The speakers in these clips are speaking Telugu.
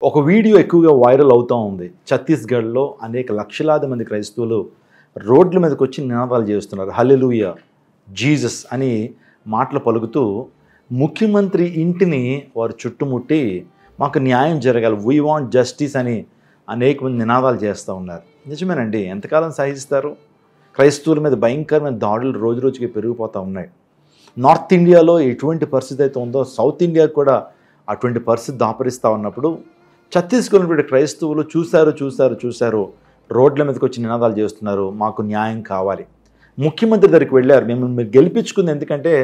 ఒక వీడియో ఎక్కువగా వైరల్ అవుతూ ఉంది. ఛత్తీస్గఢ్లో అనేక లక్షలాది మంది క్రైస్తవులు రోడ్ల మీదకి వచ్చి నినాదాలు చేస్తున్నారు. హల్లెలూయా, జీసస్ అని మాటలు పలుకుతూ ముఖ్యమంత్రి ఇంటిని వారు చుట్టుముట్టి మాకు న్యాయం జరగాలి, వీ వాంట్ జస్టిస్ అని అనేక మంది నినాదాలు చేస్తూ ఉన్నారు. నిజమేనండి, ఎంతకాలం సహిస్తారు? క్రైస్తవుల మీద భయంకరమైన దాడులు రోజు రోజుకి పెరిగిపోతూ ఉన్నాయి. నార్త్ ఇండియాలో ఎటువంటి పరిస్థితి అయితే ఉందో సౌత్ ఇండియా కూడా అటువంటి పరిస్థితి దాపరిస్తూ ఉన్నప్పుడు ఛత్తీస్గఢ్ క్రైస్తవులు చూశారు రోడ్ల మీదకి వచ్చి నినాదాలు చేస్తున్నారు, మాకు న్యాయం కావాలి. ముఖ్యమంత్రి దగ్గరికి వెళ్ళారు, మిమ్మల్ని మీరు గెలిపించుకుంది ఎందుకంటే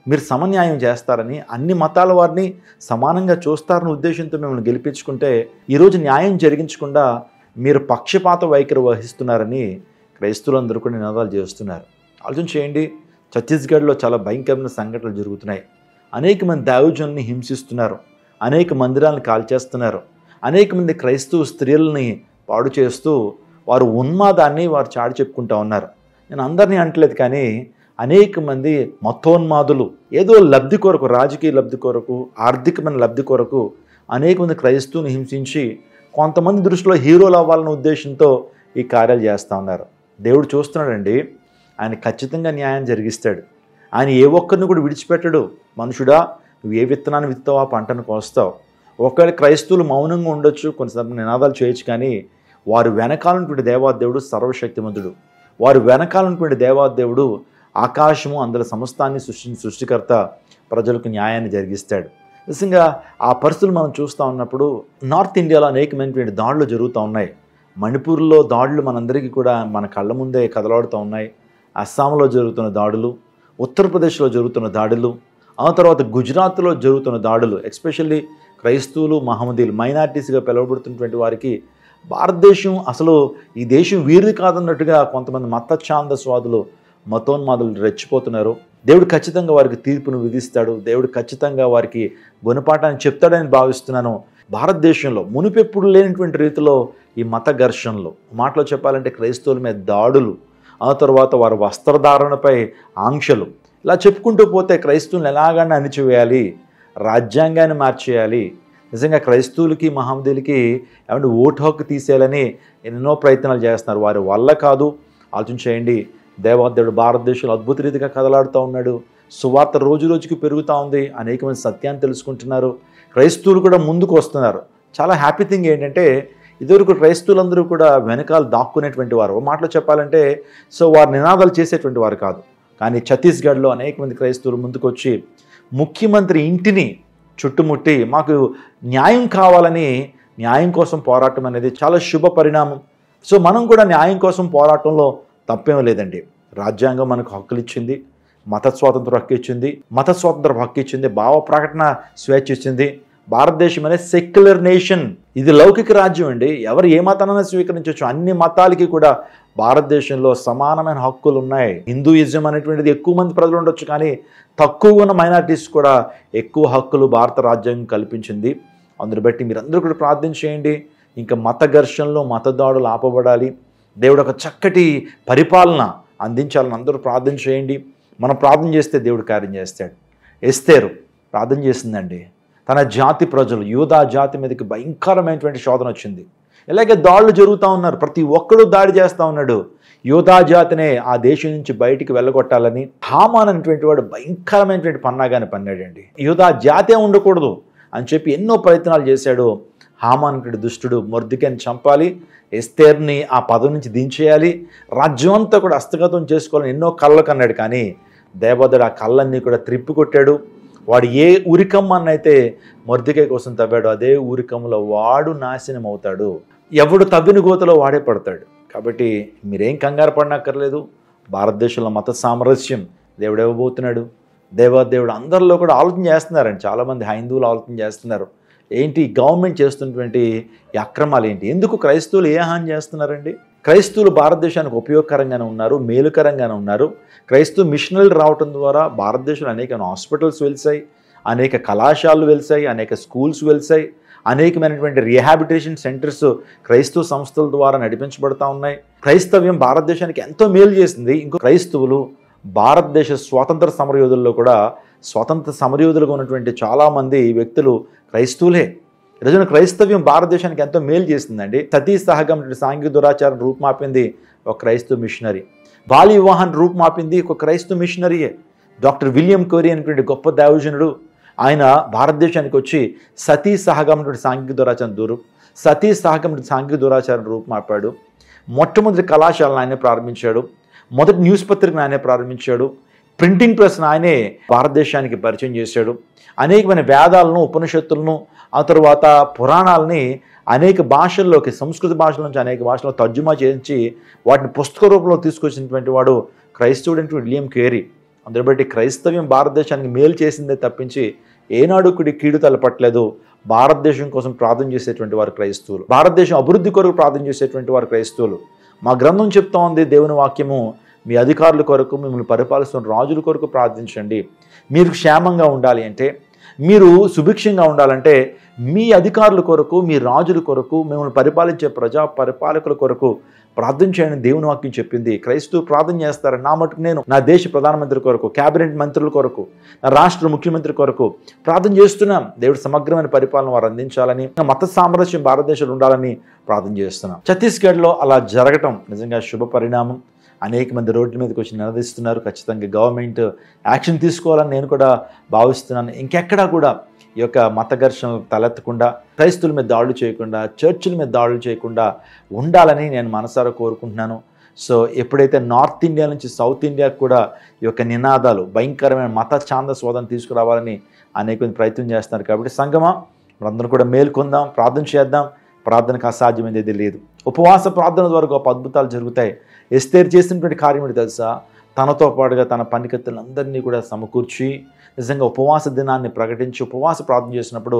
మీరు సమన్యాయం చేస్తారని, అన్ని మతాల వారిని సమానంగా చూస్తారని ఉద్దేశంతో మిమ్మల్ని గెలిపించుకుంటే ఈరోజు న్యాయం జరిగించకుండా మీరు పక్షపాత వైఖరి వహిస్తున్నారని క్రైస్తవులందరూ కూడా నినాదాలు చేస్తున్నారు. ఆలోచన చేయండి, ఛత్తీస్గఢ్లో చాలా భయంకరమైన సంఘటనలు జరుగుతున్నాయి. అనేక మంది దైవజనుల్ని హింసిస్తున్నారు, అనేక మందిరాలను కాల్చేస్తున్నారు, అనేక మంది క్రైస్తవ స్త్రీలని పాడు చేస్తూ వారు ఉన్మాదాన్ని వారు చాటి చెప్పుకుంటూ ఉన్నారు. నేను అందరినీ అంటలేదు, కానీ అనేక మంది మతోన్మాదులు ఏదో లబ్ధి కొరకు, రాజకీయ లబ్ధి కొరకు, ఆర్థికమైన లబ్ధి కొరకు అనేక మంది క్రైస్తవుని హింసించి కొంతమంది దృష్టిలో హీరోలు అవ్వాలన్న ఉద్దేశంతో ఈ కార్యాలు చేస్తూ ఉన్నారు. దేవుడు చూస్తున్నాడండి, ఆయన ఖచ్చితంగా న్యాయం జరిగిస్తాడు. ఆయన ఏ ఒక్కరిని కూడా విడిచిపెట్టడు. మనుషుడా, నువ్వు ఏ విత్తనాన్ని విత్తావో ఆ పంటను కోస్తావు. ఒకవేళ క్రైస్తవులు మౌనంగా ఉండొచ్చు, కొన్నిసార్లు నినాదాలు చేయొచ్చు, కానీ వారు వెనకాలన్నటువంటి దేవాదేవుడు సర్వశక్తిమంతుడు. వారు వెనకాలన్నటువంటి దేవాదేవుడు ఆకాశము అందులో సమస్తాన్ని సృష్టికర్త, ప్రజలకు న్యాయాన్ని జరిగిస్తాడు. నిజంగా ఆ పరిస్థితులు మనం చూస్తూ ఉన్నప్పుడు నార్త్ ఇండియాలో అనేకమైనటువంటి దాడులు జరుగుతూ ఉన్నాయి. మణిపూర్లో దాడులు మనందరికీ కూడా మన కళ్ళ ముందే కదలాడుతూ ఉన్నాయి. అస్సాంలో జరుగుతున్న దాడులు, ఉత్తరప్రదేశ్లో జరుగుతున్న దాడులు, ఆ తర్వాత గుజరాత్లో జరుగుతున్న దాడులు, ఎస్పెషల్లీ క్రైస్తవులు, మహమ్మదీలు, మైనారిటీస్గా పిలువబడుతున్నటువంటి వారికి భారతదేశం అసలు ఈ దేశం వీరిది కాదన్నట్టుగా కొంతమంది మతఛాందస్వాదులు, మతోన్మాదులు రెచ్చిపోతున్నారు. దేవుడు ఖచ్చితంగా వారికి తీర్పును విధిస్తాడు. దేవుడు ఖచ్చితంగా వారికి గుణపాఠాన్ని చెప్తాడని భావిస్తున్నాను. భారతదేశంలో మునుపెప్పుడు లేనటువంటి రీతిలో ఈ మత ఘర్షణలు, మాటలో చెప్పాలంటే క్రైస్తవుల మీద దాడులు, ఆ తర్వాత వారి వస్త్రధారణపై ఆంక్షలు, ఇలా చెప్పుకుంటూ పోతే క్రైస్తవులను ఎలాగైనా అణిచివేయాలి, రాజ్యాంగాన్ని మార్చేయాలి. నిజంగా క్రైస్తవులకి, మహమ్మదీలకి ఏమంటే ఓటు హక్కు తీసేయాలని ఎన్నో ప్రయత్నాలు చేస్తున్నారు. వారి వల్ల కాదు. ఆలోచన చేయండి, దేవాదేవుడు భారతదేశంలో అద్భుత రీతిగా కదలాడుతూ ఉన్నాడు. సువార్త రోజు రోజుకి పెరుగుతూ ఉంది. అనేక మంది సత్యాన్ని తెలుసుకుంటున్నారు. క్రైస్తవులు కూడా ముందుకు వస్తున్నారు. చాలా హ్యాపీ థింగ్ ఏంటంటే ఇదివరకు క్రైస్తవులందరూ కూడా వెనకాల దాక్కునేటువంటి వారు. మాటలో చెప్పాలంటే వారు నినాదాలు చేసేటువంటి వారు కాదు. కానీ ఛత్తీస్గఢ్లో అనేక మంది క్రైస్తవులు ముందుకు వచ్చి ముఖ్యమంత్రి ఇంటిని చుట్టుముట్టి మాకు న్యాయం కావాలని, న్యాయం కోసం పోరాటం అనేది చాలా శుభ పరిణామం. మనం కూడా న్యాయం కోసం పోరాటంలో తప్పేం లేదండి. రాజ్యాంగం మనకు హక్కులు ఇచ్చింది, మత స్వాతంత్ర హక్కు ఇచ్చింది, మత స్వాతంత్ర హక్కు ఇచ్చింది, భావ ప్రకటన స్వేచ్ఛ ఇచ్చింది. భారతదేశం అనే సెక్యులర్ నేషన్, ఇది లౌకిక రాజ్యం అండి. ఎవరు ఏ మతాన్ని స్వీకరించవచ్చు. అన్ని మతాలకి కూడా భారతదేశంలో సమానమైన హక్కులు ఉన్నాయి. హిందూయిజం అనేటువంటిది ఎక్కువ మంది ప్రజలు ఉండొచ్చు, కానీ తక్కువ ఉన్న మైనారిటీస్ కూడా ఎక్కువ హక్కులు భారత రాజ్యాంగం కల్పించింది. అందుని బట్టి మీరందరూ కూడా ప్రార్థన చేయండి. ఇంకా మత ఘర్షణలు, మత దాడులు ఆపబడాలి. దేవుడు ఒక చక్కటి పరిపాలన అందించాలని అందరూ ప్రార్థన చేయండి. మనం ప్రార్థన చేస్తే దేవుడు కార్యం చేస్తాడు. ఎస్తేరు ప్రార్థన చేసిందండి. తన జాతి ప్రజలు, యూదా జాతి మీదకి భయంకరమైనటువంటి శోధన వచ్చింది. ఇలాగే దాడులు జరుగుతూ ఉన్నారు. ప్రతి ఒక్కరూ దాడి చేస్తూ ఉన్నాడు. యూదా జాతినే ఆ దేశం నుంచి బయటికి వెళ్ళగొట్టాలని హామాన్ అనేటువంటి వాడు భయంకరమైనటువంటి పన్నాగాన్ని పన్నాడండి. యూదా జాతే ఉండకూడదు అని చెప్పి ఎన్నో ప్రయత్నాలు చేశాడు. హామాన్ అనేటువంటి దుష్టుడు మొర్దెకైని చంపాలి, ఎస్తేర్ని ఆ పదవి నుంచి దించేయాలి, రాజ్యం అంతా కూడా హస్తగతం చేసుకోవాలని ఎన్నో కళ్ళ కన్నాడు. కానీ దేవదుడు ఆ కళ్ళన్నీ కూడా త్రిప్పికొట్టాడు. వాడు ఏ ఉరికమ్మన్నైతే మొర్దెకై కోసం తవ్వాడు, అదే ఉరికమ్మలో వాడు నాశనం అవుతాడు. ఎవడు తవ్విన గోతలో వాడే పడతాడు. కాబట్టి మీరేం కంగారు పడనక్కర్లేదు. భారతదేశంలో మత సామరస్యం దేవుడు ఇవ్వబోతున్నాడు. దేవాదేవుడు అందరిలో కూడా ఆలోచన చేస్తున్నారండి. చాలామంది హైందువులు ఆలోచన చేస్తున్నారు, ఏంటి గవర్నమెంట్ చేస్తున్నటువంటి ఈ అక్రమాలు ఏంటి, ఎందుకు క్రైస్తవులు ఏ హాని చేస్తున్నారండి? క్రైస్తవులు భారతదేశానికి ఉపయోగకరంగానే ఉన్నారు, మేలుకరంగానే ఉన్నారు. క్రైస్తవ మిషనరీలు రావటం ద్వారా భారతదేశంలో అనేక హాస్పిటల్స్ వెలిసాయి, అనేక కళాశాలలు వెలిసాయి, అనేక స్కూల్స్ వెలిసాయి, అనేకమైనటువంటి రీహాబిలిటేషన్ సెంటర్స్ క్రైస్తవ సంస్థల ద్వారా నడిపించబడతా ఉన్నాయి. క్రైస్తవ్యం భారతదేశానికి ఎంతో మేలు చేసింది. ఇంకో క్రైస్తవులు భారతదేశ స్వాతంత్ర సమరయోధుల్లో కూడా స్వాతంత్ర సమరయోధులుగా ఉన్నటువంటి చాలామంది వ్యక్తులు క్రైస్తవులే. ఈరోజున క్రైస్తవ్యం భారతదేశానికి ఎంతో మేలు చేస్తుందండి. సతీ సహగం సాంఘిక దురాచారం రూపుమాపింది ఒక క్రైస్తవ మిషనరీ. బాల్య వివాహాన్ని రూపుమాపింది ఒక క్రైస్తవ మిషనరీయే. డాక్టర్ విలియం కోరీ అనేటువంటి గొప్ప దైవజనుడు ఆయన భారతదేశానికి వచ్చి సతీ సహగం సాంఘిక దురాచారం రూపుమాపాడు. మొట్టమొదటి కళాశాలను ఆయనే ప్రారంభించాడు. మొదటి న్యూస్ పత్రికను ఆయనే ప్రారంభించాడు. ప్రింటింగ్ ప్రెస్ను ఆయనే భారతదేశానికి పరిచయం చేశాడు. అనేకమైన వేదాలను, ఉపనిషత్తులను, ఆ తర్వాత పురాణాలని అనేక భాషల్లోకి, సంస్కృత భాషల నుంచి అనేక భాషల్లో తర్జుమా చేయించి వాటిని పుస్తక రూపంలో తీసుకొచ్చినటువంటి వాడు క్రైస్తవుడు విలియం కేరీ. అందుని బట్టి క్రైస్తవ్యం భారతదేశానికి మేలు చేసిందే తప్పించి ఏనాడు కీడు తలపట్లేదు. భారతదేశం కోసం ప్రార్థన చేసేటువంటి వారు క్రైస్తవులు, భారతదేశం అభివృద్ధి కొరకు ప్రార్థన చేసేటువంటి వారు క్రైస్తవులు. మా గ్రంథం చెప్తా ఉంది, దేవుని వాక్యము, మీ అధికారుల కొరకు, మిమ్మల్ని పరిపాలిస్తున్న రాజుల కొరకు ప్రార్థించండి. మీరు క్షేమంగా ఉండాలి అంటే, మీరు సుభిక్షంగా ఉండాలంటే మీ అధికారుల కొరకు, మీ రాజుల కొరకు, మిమ్మల్ని పరిపాలించే ప్రజా పరిపాలకుల కొరకు ప్రార్థన చేయని దేవుని వాక్యం చెప్పింది. క్రైస్తవులు ప్రార్థన చేస్తారు. నా మటుకు నేను నా దేశ ప్రధానమంత్రి కొరకు, క్యాబినెట్ మంత్రుల కొరకు, నా రాష్ట్ర ముఖ్యమంత్రి కొరకు ప్రార్థన చేస్తున్నాం. దేవుడు సమగ్రమైన పరిపాలన వారు అందించాలని, మత సామరస్యం భారతదేశంలో ఉండాలని ప్రార్థన చేస్తున్నాం. ఛత్తీస్గఢ్లో అలా జరగటం నిజంగా శుభ పరిణామం. అనేక మంది రోడ్ల మీదకి వచ్చి నిలదీస్తున్నారు. ఖచ్చితంగా గవర్నమెంట్ యాక్షన్ తీసుకోవాలని నేను కూడా భావిస్తున్నాను. ఇంకెక్కడా కూడా ఈ యొక్క మత ఘర్షణలు తలెత్తకుండా, క్రైస్తవుల మీద దాడులు చేయకుండా, చర్చిల మీద దాడులు చేయకుండా ఉండాలని నేను మనసారా కోరుకుంటున్నాను. సో ఎప్పుడైతే నార్త్ ఇండియా నుంచి సౌత్ ఇండియాకు కూడా ఈ యొక్క నినాదాలు, భయంకరమైన మత ఛాందస్వాదం తీసుకురావాలని అనేక మంది ప్రయత్నం చేస్తున్నారు. కాబట్టి సంగమా, మనందరం కూడా మేల్కొందాం, ప్రార్థన చేద్దాం. ప్రార్థనకు అసాధ్యమైనది లేదు. ఉపవాస ప్రార్థన ద్వారా గొప్ప అద్భుతాలు జరుగుతాయి. ఎస్తేరు చేసినటువంటి కార్యం ఏంటి తెలుసా? తనతో పాటుగా తన పనికత్తులందరినీ కూడా సమకూర్చి నిజంగా ఉపవాస దినాన్ని ప్రకటించి ఉపవాస ప్రార్థన చేసినప్పుడు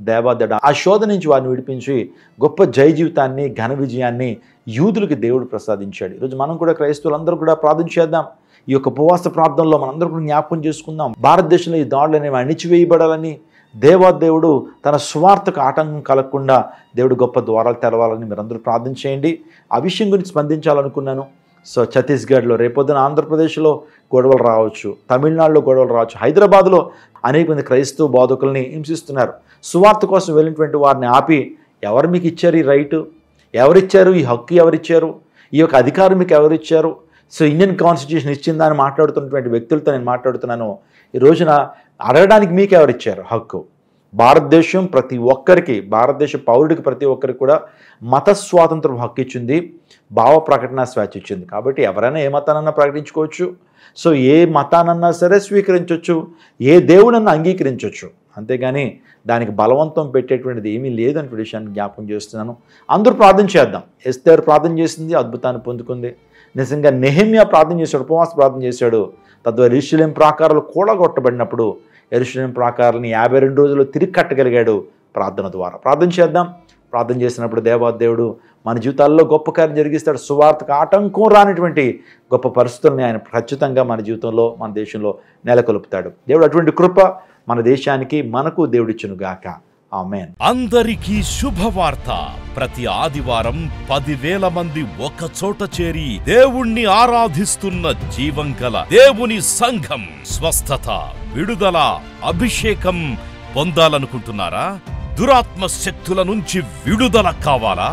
దేవాదేవుడు ఆ శోధ నుంచి వారిని విడిపించి గొప్ప జయ జీవితాన్ని, ఘన విజయాన్ని యూదులకి దేవుడు ప్రసాదించాడు. ఈరోజు మనం కూడా క్రైస్తవులందరూ కూడా ప్రార్థన చేద్దాం. ఈ యొక్క ఉపవాస ప్రార్థనలో మనందరూ కూడా జ్ఞాపకం చేసుకుందాం. భారతదేశంలో ఈ దాడులు అనేవి అణిచివేయబడాలని, దేవాదేవుడు తన స్వార్థకు ఆటంకం కలగకుండా దేవుడు గొప్ప ద్వారాలు తెరవాలని మీరందరూ ప్రార్థన చేయండి. ఆ విషయం గురించి స్పందించాలనుకున్నాను. సో ఛత్తీస్గఢ్లో, రేపొద్దున ఆంధ్రప్రదేశ్లో గొడవలు రావచ్చు, తమిళనాడులో గొడవలు రావచ్చు, హైదరాబాద్లో అనేక మంది క్రైస్తవ బోధకుల్ని హింసిస్తున్నారు. సువార్త కోసం వెళ్ళినటువంటి వారిని ఆపి, ఎవరు మీకు ఇచ్చారు ఈ రైటు, ఎవరిచ్చారు ఈ హక్కు, ఎవరిచ్చారు ఈ యొక్క అధికారం, మీకు ఎవరిచ్చారు? సో ఇండియన్ కాన్స్టిట్యూషన్ ఇచ్చిందా అని మాట్లాడుతున్నటువంటి వ్యక్తులతో నేను మాట్లాడుతున్నాను. ఈ రోజున అడగడానికి మీకు ఎవరిచ్చారు హక్కు? భారతదేశం ప్రతి ఒక్కరికి, భారతదేశ పౌరుడికి ప్రతి ఒక్కరికి కూడా మత స్వాతంత్రం హక్కు ఇచ్చింది, భావ ప్రకటన స్వేచ్ఛ ఇచ్చింది. కాబట్టి ఎవరైనా ఏ మతానన్నా ప్రకటించుకోవచ్చు. సో ఏ మతానన్నా సరే స్వీకరించవచ్చు, ఏ దేవునన్నా అంగీకరించవచ్చు. అంతేగాని దానికి బలవంతం పెట్టేటువంటిది ఏమీ లేదనే విషయాన్ని జ్ఞాపకం చేస్తున్నాను. అందరూ ప్రార్థన చేద్దాం. ఎస్తేరు ప్రార్థన చేసింది, అద్భుతాన్ని పొందుకుంది. నిజంగా నెహెమ్యా ప్రార్థన చేశాడు, ఉపవాస ప్రార్థన చేశాడు. తద్వారా యెరూషలేము ప్రాకారాలు కూలగొట్టబడినప్పుడు యెరూషలేము ప్రాకారాలను 52 రోజుల్లో తిరిగి కట్టగలిగాడు ప్రార్థన ద్వారా. ప్రార్థన చేద్దాం. ప్రార్థన చేసినప్పుడు దేవాదేవుడు మన జీవితాల్లో గొప్ప కార్యం జరిగిస్తాడు. సువార్తకు ఆటంకం రానటువంటి గొప్ప పరిస్థితుల్ని ఆయన ఖచ్చితంగా మన జీవితంలో, మన దేశంలో నెలకొల్పుతాడు. దేవుడు అటువంటి కృప మన దేశానికి, మనకు దేవుడిచ్చును గాక. ఆమేన్. అందరికీ శుభవార్త. ప్రతి ఆదివారం 10,000 మంది ఒక చోట చేరి దేవుణ్ణి ఆరాధిస్తున్న జీవం గల దేవుని సంఘం. స్వస్థత, విడుదల, అభిషేకం పొందాలనుకుంటున్నారా? దురాత్మ శక్తుల నుంచి విడుదల కావాలా?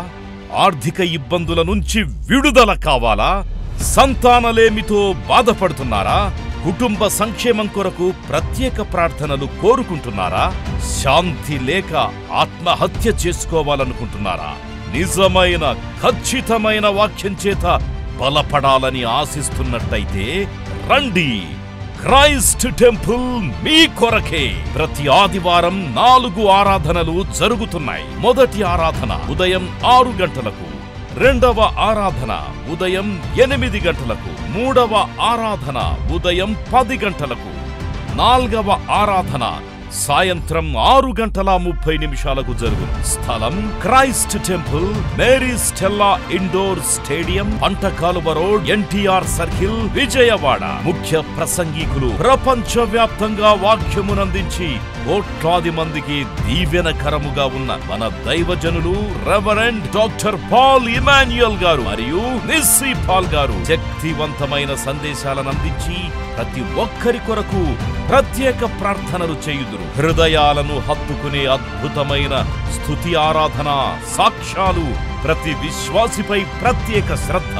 ఆర్థిక ఇబ్బందుల నుంచి విడుదల కావాలా? సంతానలేమితో బాధపడుతున్నారా? కుటుంబ సంక్షేమం కొరకు ప్రత్యేక ప్రార్థనలు కోరుకుంటున్నారా? శాంతి లేక ఆత్మహత్య చేసుకోవాలనుకుంటున్నారా? నిజమైన ఖచ్చితమైన వాక్యం చేత బలపడాలని ఆశిస్తున్నట్టయితే రండి. క్రైస్ట్ టెంపుల్ మీ కొరకే. ప్రతి ఆదివారం 4 ఆరాధనలు జరుగుతున్నాయి. మొదటి ఆరాధన ఉదయం 6 గంటలకు, రెండవ ఆరాధన ఉదయం 8 గంటలకు, మూడవ ఆరాధన ఉదయం 10 గంటలకు, నాల్గవ ఆరాధన సాయంత్రం 6:30 జరుగును. స్థలం Christ temple, Mary Stella indoor stadium, Pantakaluva road, NTR circle, Vijayawada. ముఖ్య ప్రసంగికులు ప్రపంచ వ్యాప్తంగా వాక్యమునందించి కోట్లాది మందికి దీవెనకరముగా ఉన్న మన దైవజనులు రెవరెండ్ డాక్టర్ పాల్ ఇమాన్యుయల్ గారు మరియు నిస్సీ పాల్ గారు శక్తివంతమైన సందేశాలను అందించి ప్రతి ఒక్కరి కొరకు ప్రత్యేక ప్రార్థనలు చేయుదురు. హృదయాలను హత్తుకునే అద్భుతమైన స్తుతి ఆరాధన సాక్ష్యాలు, ప్రతి విశ్వాసిపై ప్రత్యేక శ్రద్ధ,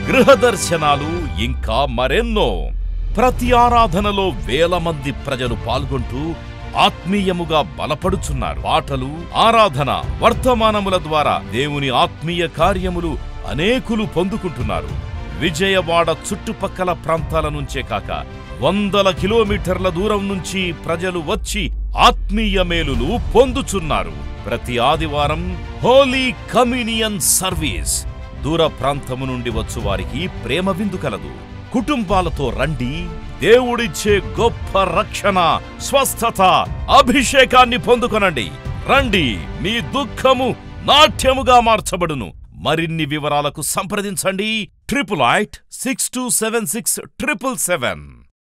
గృహ దర్శనాలు, ఇంకా మరెన్నో. ప్రతి ఆరాధనలో వేల మంది ప్రజలు పాల్గొంటూ ఆత్మీయముగా బలపడుచున్నారు. పాటలు, ఆరాధన, వర్తమానముల ద్వారా దేవుని ఆత్మీయ కార్యములు అనేకులు పొందుకుంటున్నారు. విజయవాడ చుట్టుపక్కల ప్రాంతాల నుంచే కాక వందల కిలోమీటర్ల దూరం నుంచి ప్రజలు వచ్చి ఆత్మీయ మేలులు పొందుచున్నారు. ప్రతి ఆదివారం హోలీ కమ్యూనియన్ సర్వీస్. దూర ప్రాంతము నుండి వచ్చు వారికి ప్రేమ విందు కలదు. కుటుంబాలతో రండి. దేవుడిచ్చే గొప్ప రక్షణ, స్వస్థత, అభిషేకాన్ని పొందుకొనండి. రండి, మీ దుఃఖము నాట్యముగా మార్చబడును. మరిన్ని వివరాలకు సంప్రదించండి 88 6276 777.